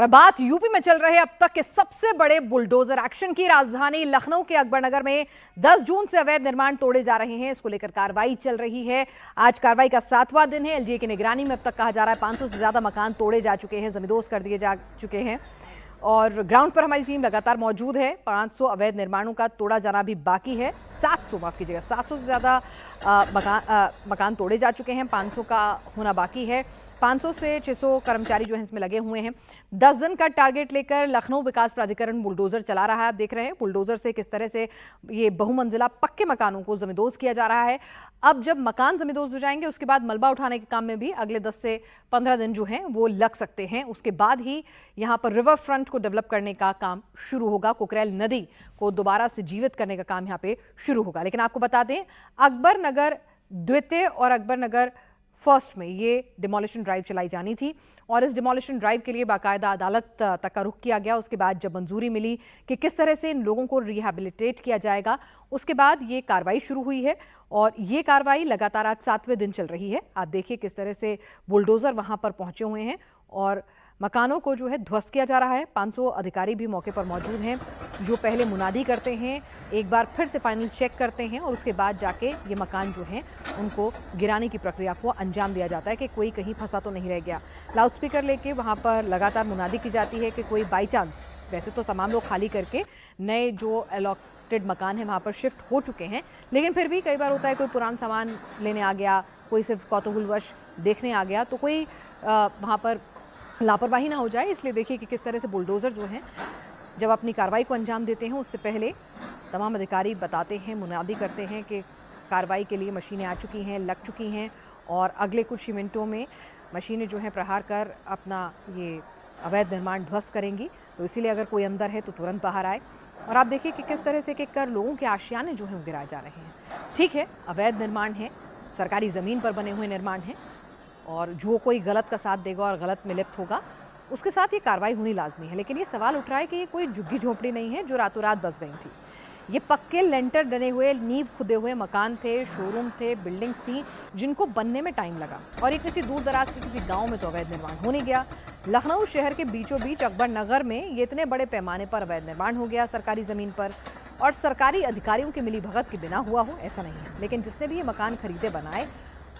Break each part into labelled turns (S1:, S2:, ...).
S1: और अब बात यूपी में चल रहे अब तक के सबसे बड़े बुलडोजर एक्शन की। राजधानी लखनऊ के अकबर नगर में 10 जून से अवैध निर्माण तोड़े जा रहे हैं। इसको लेकर कार्रवाई चल रही है। आज कार्रवाई का 7वां दिन है। एलजीए की निगरानी में अब तक कहा जा रहा है 500 से ज्यादा मकान तोड़े जा चुके हैं, जमींदोज कर दिए जा चुके हैं। और ग्राउंड पर हमारी टीम लगातार मौजूद है। 500 अवैध निर्माणों का तोड़ा जाना भी बाकी है। 700 से ज्यादा मकान तोड़े जा चुके हैं, 500 का होना बाकी है। 500 से 600 कर्मचारी जो हैं इसमें लगे हुए हैं। 10 दिन का टारगेट लेकर लखनऊ विकास प्राधिकरण बुलडोजर चला रहा है। आप देख रहे हैं बुलडोजर से किस तरह से ये बहुमंजिला पक्के मकानों को जमींदोज किया जा रहा है। अब जब मकान जमींदोज हो जाएंगे उसके बाद मलबा उठाने के काम में भी अगले 10 से 15 दिन जो हैं वो लग सकते हैं। उसके बाद ही यहाँ पर रिवर फ्रंट को डेवलप करने का काम शुरू होगा। कुकरेल नदी को दोबारा से जीवित करने का काम यहाँ पे शुरू होगा। लेकिन आपको बता दें, अकबर नगर द्वितीय और अकबर नगर फर्स्ट में ये डिमोलिशन ड्राइव चलाई जानी थी और इस डिमोलिशन ड्राइव के लिए बाकायदा अदालत तक का रुख किया गया। उसके बाद जब मंजूरी मिली कि किस तरह से इन लोगों को रिहैबिलिटेट किया जाएगा, उसके बाद ये कार्रवाई शुरू हुई है और ये कार्रवाई लगातार आज 7वें दिन चल रही है। आप देखिए किस तरह से बुलडोजर वहां पर पहुंचे हुए हैं और मकानों को जो है ध्वस्त किया जा रहा है। 500 अधिकारी भी मौके पर मौजूद हैं जो पहले मुनादी करते हैं, एक बार फिर से फाइनल चेक करते हैं और उसके बाद जाके ये मकान जो हैं उनको गिराने की प्रक्रिया को अंजाम दिया जाता है कि कोई कहीं फंसा तो नहीं रह गया। लाउडस्पीकर लेके वहाँ पर लगातार मुनादी की जाती है कि कोई बाई चांस, वैसे तो तमाम लोग खाली करके नए जो अलॉटेड मकान है वहाँ पर शिफ्ट हो चुके हैं, लेकिन फिर भी कई बार होता है कोई पुराना सामान लेने आ गया, कोई सिर्फ कौतूहलवश देखने आ गया, तो कोई वहाँ पर लापरवाही ना हो जाए। इसलिए देखिए कि किस तरह से बुलडोज़र जो हैं जब अपनी कार्रवाई को अंजाम देते हैं उससे पहले तमाम अधिकारी बताते हैं, मुनादी करते हैं कि कार्रवाई के लिए मशीनें आ चुकी हैं, लग चुकी हैं और अगले कुछ ही मिनटों में मशीनें जो हैं प्रहार कर अपना ये अवैध निर्माण ध्वस्त करेंगी। तो इसीलिए अगर कोई अंदर है तो तुरंत बाहर आए। और आप देखिए कि किस तरह से एक कर लोगों के आशियाने जो हैं वो गिराए जा रहे हैं। ठीक है, अवैध निर्माण है, सरकारी ज़मीन पर बने हुए निर्माण हैं और जो कोई गलत का साथ देगा और गलत में लिप्त होगा उसके साथ ये कार्रवाई होनी लाजमी है। लेकिन ये सवाल उठ रहा है कि ये कोई झुग्गी झोंपड़ी नहीं है जो रातों रात बस गई थी। ये पक्के लेंटर डले हुए, नींव खुदे हुए मकान थे, शोरूम थे, बिल्डिंग्स थी जिनको बनने में टाइम लगा और ये किसी दूर दराज के किसी गाँव में तो अवैध निर्माण हो नहीं गया। लखनऊ शहर के बीचों बीच अकबर नगर में ये इतने बड़े पैमाने पर अवैध निर्माण हो गया सरकारी ज़मीन पर और सरकारी अधिकारियों की मिली भगत के बिना हुआ हो ऐसा नहीं है। लेकिन जिसने भी ये मकान खरीदे बनाए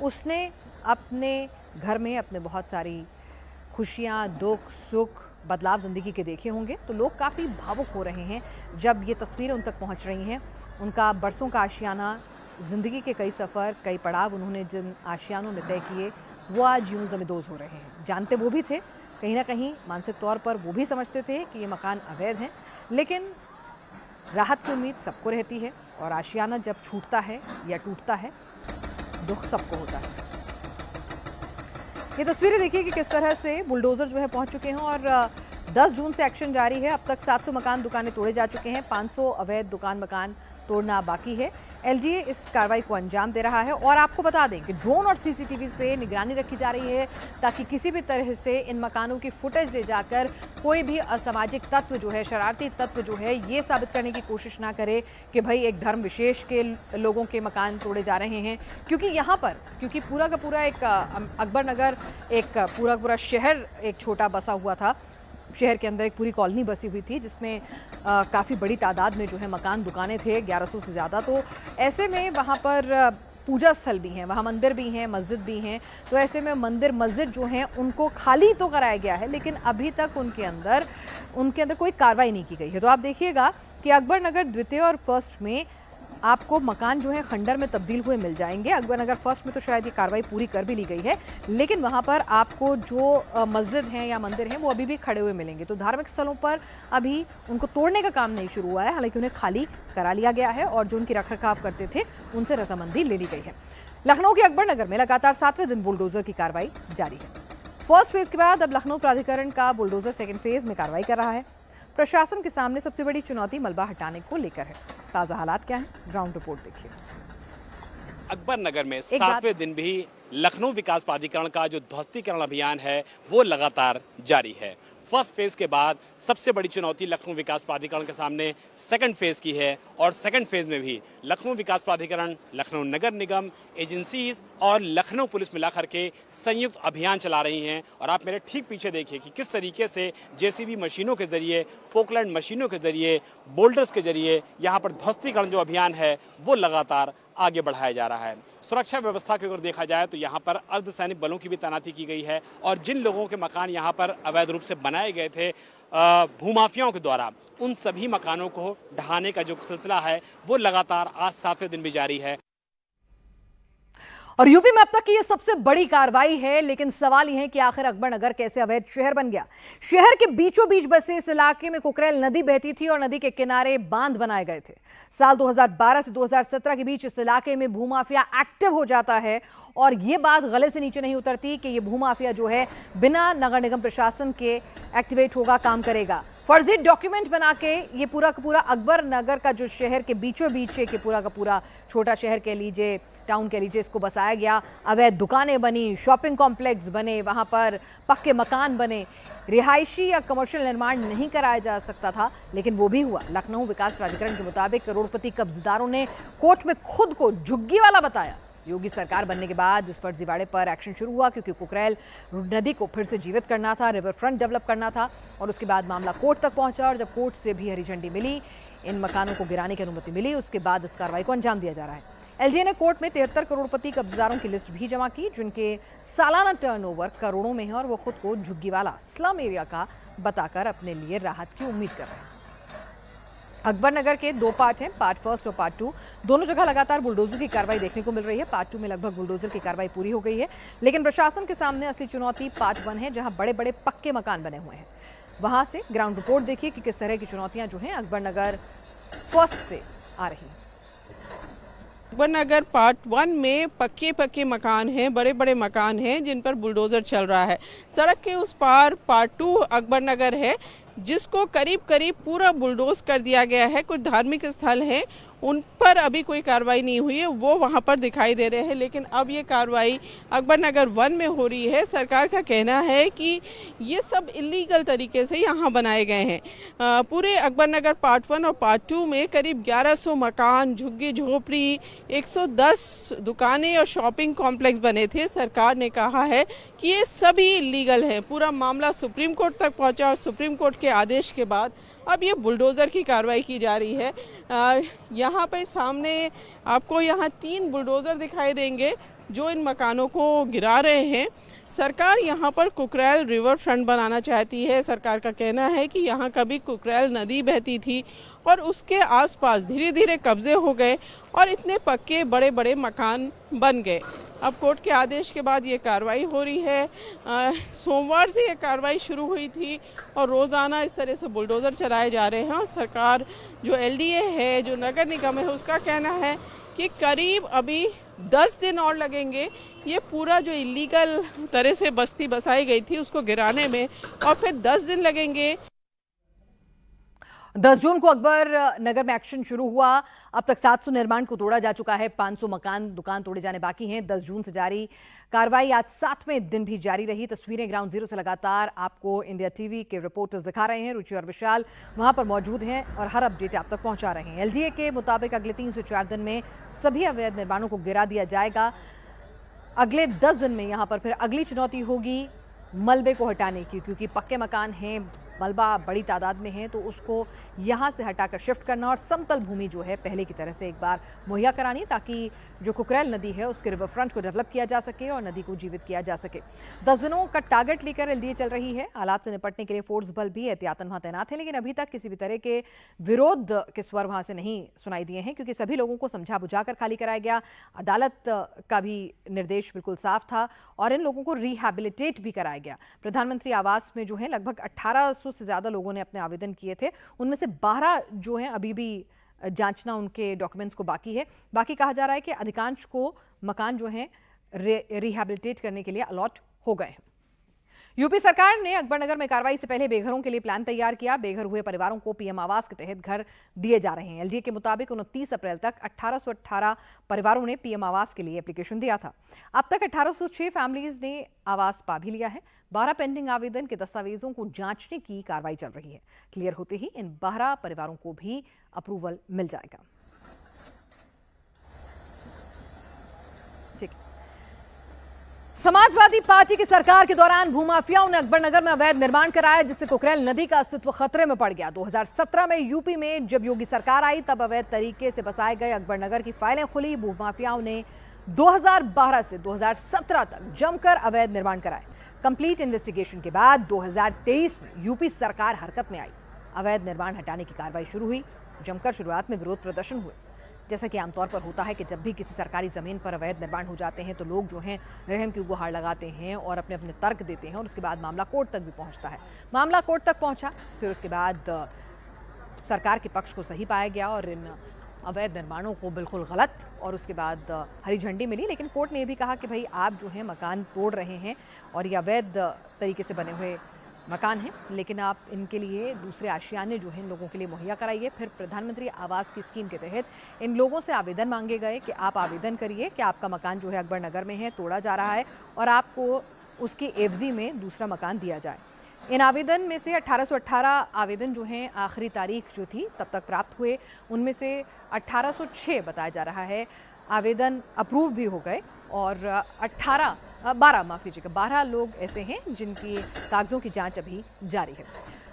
S1: उसने अपने घर में अपने बहुत सारी खुशियाँ, दुख, सुख, बदलाव ज़िंदगी के देखे होंगे। तो लोग काफ़ी भावुक हो रहे हैं जब ये तस्वीरें उन तक पहुंच रही हैं। उनका बरसों का आशियाना, ज़िंदगी के कई सफ़र, कई पड़ाव उन्होंने जिन आशियानों में तय किए वो आज यूं जमींदोज हो रहे हैं। जानते वो भी थे, कहीं ना कहीं मानसिक तौर पर वो भी समझते थे कि ये मकान अवैध हैं, लेकिन राहत की उम्मीद सबको रहती है और आशियाना जब छूटता है या टूटता है दुख सबको होता है। ये तस्वीरें देखिए कि किस तरह से बुलडोजर जो है पहुंच चुके हैं और 10 जून से एक्शन जारी है। अब तक 700 मकान दुकानें तोड़े जा चुके हैं, 500 अवैध मकान तोड़ना बाकी है। एलजीए इस कार्रवाई को अंजाम दे रहा है और आपको बता दें कि ड्रोन और सीसीटीवी से निगरानी रखी जा रही है ताकि किसी भी तरह से इन मकानों की फुटेज ले जाकर कोई भी असामाजिक तत्व जो है, शरारती तत्व जो है, ये साबित करने की कोशिश ना करे कि भाई एक धर्म विशेष के लोगों के मकान तोड़े जा रहे हैं। क्योंकि पूरा का पूरा एक अकबर नगर, एक पूरा शहर एक छोटा बसा हुआ था। शहर के अंदर एक पूरी कॉलोनी बसी हुई थी जिसमें काफ़ी बड़ी तादाद में जो है मकान, दुकानें थे, 1100 से ज़्यादा। तो ऐसे में वहाँ पर पूजा स्थल भी हैं, वहाँ मंदिर भी हैं, मस्जिद भी हैं। तो ऐसे में मंदिर, मस्जिद जो हैं उनको खाली तो कराया गया है लेकिन अभी तक उनके अंदर कोई कार्रवाई नहीं की गई है। तो आप देखिएगा कि अकबर नगर द्वितीय और फर्स्ट में आपको मकान जो है खंडर में तब्दील हुए मिल जाएंगे। अकबर नगर फर्स्ट में तो शायद ये कार्रवाई पूरी कर भी ली गई है, लेकिन वहाँ पर आपको जो मस्जिद हैं या मंदिर हैं वो अभी भी खड़े हुए मिलेंगे। तो धार्मिक स्थलों पर अभी उनको तोड़ने का काम नहीं शुरू हुआ है, हालांकि उन्हें खाली करा लिया गया है और जो उनकी रखरखाव करते थे उनसे रजामंदी ले ली गई है। लखनऊ के अकबर नगर में लगातार 7वें दिन बुलडोजर की कार्रवाई जारी है। फर्स्ट फेज के बाद अब लखनऊ प्राधिकरण का बुलडोजर सेकेंड फेज में कार्रवाई कर रहा है। प्रशासन के सामने सबसे बड़ी चुनौती मलबा हटाने को लेकर है। ताज़ा हालात क्या है, ग्राउंड रिपोर्ट देखिए।
S2: अकबर नगर में 7वें दिन भी लखनऊ विकास प्राधिकरण का जो ध्वस्तीकरण अभियान है वो लगातार जारी है। फर्स्ट फेज के बाद सबसे बड़ी चुनौती लखनऊ विकास प्राधिकरण के सामने सेकंड फेज की है और सेकंड फेज में भी लखनऊ विकास प्राधिकरण, लखनऊ नगर निगम, एजेंसीज और लखनऊ पुलिस मिलाकर के संयुक्त अभियान चला रही हैं। और आप मेरे ठीक पीछे देखिए कि किस तरीके से जेसीबी मशीनों के जरिए, पोकलैंड मशीनों के जरिए, बोल्डर्स के जरिए यहाँ पर ध्वस्तीकरण जो अभियान है वो लगातार आगे बढ़ाया जा रहा है। सुरक्षा व्यवस्था की अगर देखा जाए तो यहाँ पर अर्धसैनिक बलों की भी तैनाती की गई है और जिन लोगों के मकान यहाँ पर अवैध रूप से बनाए गए थे भूमाफियाओं के द्वारा, उन सभी मकानों को ढहाने का जो सिलसिला है वो लगातार आज 7वें दिन भी जारी है।
S1: और यूपी में अब तक की ये सबसे बड़ी कार्रवाई है, लेकिन सवाल यह है कि आखिर अकबर नगर कैसे अवैध शहर बन गया। शहर के बीचों बीच बसे इस इलाके में कुकरेल नदी बहती थी और नदी के किनारे बांध बनाए गए थे। साल 2012 से 2017 के बीच इस इलाके में भूमाफिया एक्टिव हो जाता है और ये बात गले से नीचे नहीं उतरती कि ये भूमाफिया जो है बिना नगर निगम प्रशासन के एक्टिवेट होगा, काम करेगा। फर्जी डॉक्यूमेंट बना के ये पूरा का पूरा अकबर नगर का जो शहर के बीचों बीच है कि पूरा का पूरा छोटा शहर कह लीजिए, टाउन कह लीजिए, इसको बसाया गया। अवैध दुकानें बनी, शॉपिंग कॉम्प्लेक्स बने, वहां पर पक्के मकान बने। रिहायशी या कमर्शियल निर्माण नहीं कराया जा सकता था, लेकिन वो भी हुआ। लखनऊ विकास प्राधिकरण के मुताबिक करोड़पति कब्जेदारों ने कोर्ट में खुद को झुग्गी वाला बताया। योगी सरकार बनने के बाद इस फर्जीवाड़े पर एक्शन शुरू हुआ क्योंकि कुकरेल नदी को फिर से जीवित करना था, रिवर फ्रंट डेवलप करना था और उसके बाद मामला कोर्ट तक पहुंचा और जब कोर्ट से भी हरी झंडी मिली, इन मकानों को गिराने की अनुमति मिली, उसके बाद इस कार्रवाई को अंजाम दिया जा रहा है। एलजीए ने कोर्ट में 73 करोड़पति कब्जेदारों की लिस्ट भी जमा की जिनके सालाना टर्नओवर करोड़ों में है और वो खुद को झुग्गी वाला, स्लम एरिया का बताकर अपने लिए राहत की उम्मीद कर रहे हैं। अकबर नगर के दो पार्ट हैं, पार्ट फर्स्ट और पार्ट 2। दोनों जगह लगातार बुलडोजर की कार्रवाई देखने को मिल रही है। पार्ट 2 में लगभग बुलडोजर की कार्रवाई पूरी हो गई है, लेकिन प्रशासन के सामने असली चुनौती पार्ट 1 है, जहां बड़े बड़े पक्के मकान बने हुए हैं। वहां से ग्राउंड रिपोर्ट देखिए कि किस तरह की चुनौतियां जो हैं अकबर नगर फर्स्ट से आ रही हैं।
S3: अकबर नगर पार्ट 1 में पक्के मकान हैं, बड़े बड़े मकान हैं जिन पर बुलडोजर चल रहा है। सड़क के उस पार पार्ट 2 अकबर नगर है जिसको करीब करीब पूरा बुलडोज कर दिया गया है। कुछ धार्मिक स्थल हैं उन पर अभी कोई कार्रवाई नहीं हुई है, वो वहाँ पर दिखाई दे रहे हैं, लेकिन अब ये कार्रवाई अकबर नगर 1 में हो रही है। सरकार का कहना है कि ये सब इलीगल तरीके से यहाँ बनाए गए हैं। पूरे अकबर नगर पार्ट 1 और पार्ट 2 में करीब 1100 मकान, झुग्गी झोपड़ी, 110 दुकानें और शॉपिंग कॉम्प्लेक्स बने थे। सरकार ने कहा है कि ये सभी इलीगल है। पूरा मामला सुप्रीम कोर्ट तक पहुँचा और सुप्रीम कोर्ट के आदेश के बाद अब ये बुलडोज़र की कार्रवाई की जा रही है। यहाँ पे सामने आपको यहाँ 3 बुलडोज़र दिखाई देंगे जो इन मकानों को गिरा रहे हैं। सरकार यहाँ पर कुकरेल रिवर फ्रंट बनाना चाहती है। सरकार का कहना है कि यहाँ कभी कुकरेल नदी बहती थी और उसके आसपास धीरे धीरे कब्जे हो गए और इतने पक्के बड़े बड़े मकान बन गए। अब कोर्ट के आदेश के बाद ये कार्रवाई हो रही है। सोमवार से ये कार्रवाई शुरू हुई थी और रोज़ाना इस तरह से बुलडोज़र चलाए जा रहे हैं। और सरकार जो एलडीए है, जो नगर निगम है, उसका कहना है कि करीब अभी 10 दिन और लगेंगे ये पूरा जो इलीगल तरह से बस्ती बसाई गई थी उसको गिराने में, और फिर 10 दिन लगेंगे।
S1: 10 जून को अकबर नगर में एक्शन शुरू हुआ। अब तक 700 निर्माण को तोड़ा जा चुका है, 500 मकान दुकान तोड़े जाने बाकी हैं। 10 जून से जारी कार्रवाई आज 7वें दिन भी जारी रही। तस्वीरें ग्राउंड जीरो से लगातार आपको इंडिया टीवी के रिपोर्टर्स दिखा रहे हैं। रुचि और विशाल वहां पर मौजूद हैं और हर अपडेट आप तक पहुंचा रहे हैं। एलजीए के मुताबिक अगले 3 से 4 दिन में सभी अवैध निर्माणों को गिरा दिया जाएगा। अगले 10 दिन में यहां पर फिर अगली चुनौती होगी मलबे को हटाने की, क्योंकि पक्के मकान हैं, मलबा बड़ी तादाद में है, तो उसको यहाँ से हटाकर शिफ्ट करना और समतल भूमि जो है पहले की तरह से एक बार मुहैया करानी, ताकि जो कुकरेल नदी है उसके रिवर फ्रंट को डेवलप किया जा सके और नदी को जीवित किया जा सके। 10 दिनों का टारगेट लेकर एलडीए चल रही है। हालात से निपटने के लिए फोर्स बल भी एहतियातन वहां तैनात है, लेकिन अभी तक किसी भी तरह के विरोध के स्वर वहां से नहीं सुनाई दिए हैं, क्योंकि सभी लोगों को समझा बुझाकर खाली कराया गया। अदालत का भी निर्देश बिल्कुल साफ था और इन लोगों को रिहैबिलिटेट भी कराया गया। प्रधानमंत्री आवास में जो है लगभग 1800 से ज्यादा लोगों ने अपने आवेदन किए थे, उनमें से 12 जो हैं अभी भी जांचना उनके डॉक्यूमेंट्स को बाकी है। बाकी कहा जा रहा है कि अधिकांश को मकान जो हैं रिहैबिलिटेट करने के लिए अलॉट हो गए हैं। यूपी सरकार ने अकबरनगर में कार्रवाई से पहले बेघरों के लिए प्लान तैयार किया। बेघर हुए परिवारों को पीएम आवास के तहत घर दिए जा रहे हैं। एलडीए के मुताबिक 29 अप्रैल तक 1818 परिवारों ने पीएम आवास के लिए एप्लीकेशन दिया था। अब तक 1806 फैमिलीज ने आवास पा भी लिया है। 12 पेंडिंग आवेदन के दस्तावेजों को जांचने की कार्रवाई चल रही है। क्लियर होते ही इन 12 परिवारों को भी अप्रूवल मिल जाएगा। ठीक। समाजवादी पार्टी की सरकार के दौरान भूमाफियाओं ने अकबरनगर में अवैध निर्माण कराया, जिससे कुकरेल नदी का अस्तित्व खतरे में पड़ गया। 2017 में यूपी में जब योगी सरकार आई तब अवैध तरीके से बसाए गए अकबरनगर की फाइलें खुली। भूमाफियाओं ने 2012 से 2017 तक जमकर अवैध निर्माण कराए। कंप्लीट इन्वेस्टिगेशन के बाद 2023 में यूपी सरकार हरकत में आई। अवैध निर्माण हटाने की कार्रवाई शुरू हुई। जमकर शुरुआत में विरोध प्रदर्शन हुए। जैसा कि आमतौर पर होता है कि जब भी किसी सरकारी ज़मीन पर अवैध निर्माण हो जाते हैं तो लोग जो हैं रहम की गुहार लगाते हैं और अपने अपने तर्क देते हैं, और उसके बाद मामला कोर्ट तक भी पहुंचता है। मामला कोर्ट तक पहुंचा, फिर उसके बाद सरकार के पक्ष को सही पाया गया और इन अवैध निर्माणों को बिल्कुल गलत, और उसके बाद हरी झंडी मिली। लेकिन कोर्ट ने यह भी कहा कि भाई आप जो है मकान तोड़ रहे हैं और ये अवैध तरीके से बने हुए मकान हैं, लेकिन आप इनके लिए दूसरे आशियाने जो हैं इन लोगों के लिए मुहैया कराइए। फिर प्रधानमंत्री आवास की स्कीम के तहत इन लोगों से आवेदन मांगे गए कि आप आवेदन करिए कि आपका मकान जो है अकबरनगर में है, तोड़ा जा रहा है और आपको उसकी एवजी में दूसरा मकान दिया जाए। इन आवेदन में से 1818 आवेदन जो हैं आखिरी तारीख जो थी तब तक प्राप्त हुए। उनमें से 1806 बताया जा रहा है आवेदन अप्रूव भी हो गए, और 12 लोग ऐसे हैं जिनकी कागजों की जांच अभी जारी है।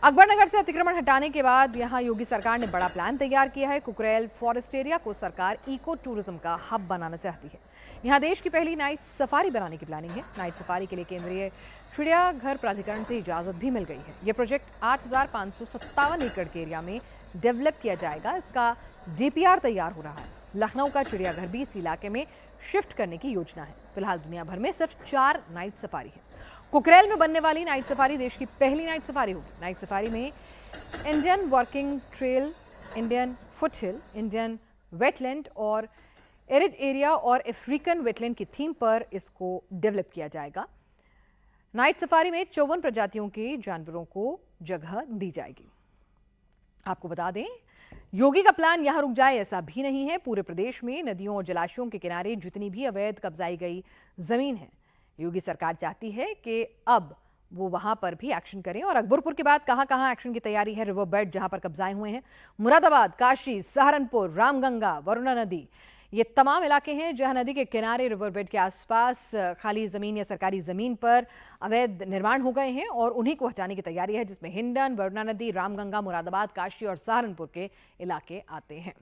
S1: अकबरनगर से अतिक्रमण हटाने के बाद यहां योगी सरकार ने बड़ा प्लान तैयार किया है। कुकरेल फॉरेस्ट एरिया को सरकार इको टूरिज्म का हब बनाना चाहती है। यहां देश की पहली नाइट सफारी बनाने की प्लानिंग है। नाइट सफारी के लिए केंद्रीय चिड़ियाघर प्राधिकरण से इजाजत भी मिल गई है। यह प्रोजेक्ट 8557 एकड़ के एरिया में डेवलप किया जाएगा। इसका डीपीआर तैयार हो रहा है। लखनऊ का चिड़ियाघर भी इस इलाके में शिफ्ट करने की योजना है। फिलहाल दुनिया भर में सिर्फ 4 नाइट सफारी है। कुकरेल में बनने वाली नाइट सफारी देश की पहली नाइट सफारी होगी। नाइट सफारी में Indian working trail, Indian foothill, Indian wetland और एरिड एरिया और अफ्रीकन वेटलैंड की थीम पर इसको डेवलप किया जाएगा। नाइट सफारी में 54 प्रजातियों के जानवरों को जगह दी जाएगी। आपको बता दें, योगी का प्लान यहां रुक जाए ऐसा भी नहीं है। पूरे प्रदेश में नदियों और जलाशयों के किनारे जितनी भी अवैध कब्जाई गई जमीन है, योगी सरकार चाहती है कि अब वो वहां पर भी एक्शन करें। और अकबरपुर के बाद कहां कहां एक्शन की तैयारी है। रिवर बेड जहां पर कब्जाए हुए हैं, मुरादाबाद, काशी, सहारनपुर, रामगंगा, वरुणा नदी, ये तमाम इलाके हैं जहां नदी के किनारे रिवर बेड के आसपास खाली जमीन या सरकारी जमीन पर अवैध निर्माण हो गए हैं और उन्हीं को हटाने की तैयारी है, जिसमें हिंडन, वरुणा नदी, रामगंगा, मुरादाबाद, काशी और सहारनपुर के इलाके आते हैं।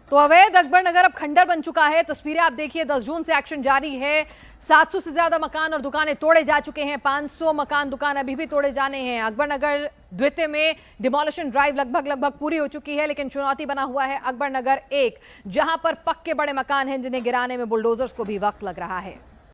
S1: तो अवैध अकबरनगर अब खंडर बन चुका है। तस्वीरें आप देखिए, 10 जून से एक्शन जारी है। 700 से ज्यादा मकान और दुकानें तोड़े जा चुके हैं। 500 मकान दुकान अभी भी तोड़े जाने हैं। अकबरनगर द्वितीय में डिमोलिशन ड्राइव लगभग पूरी हो चुकी है, लेकिन चुनौती बना हुआ है अकबरनगर 1, जहां पर पक्के बड़े मकान हैं जिन्हें गिराने में बुलडोजर्स को भी वक्त लग रहा है।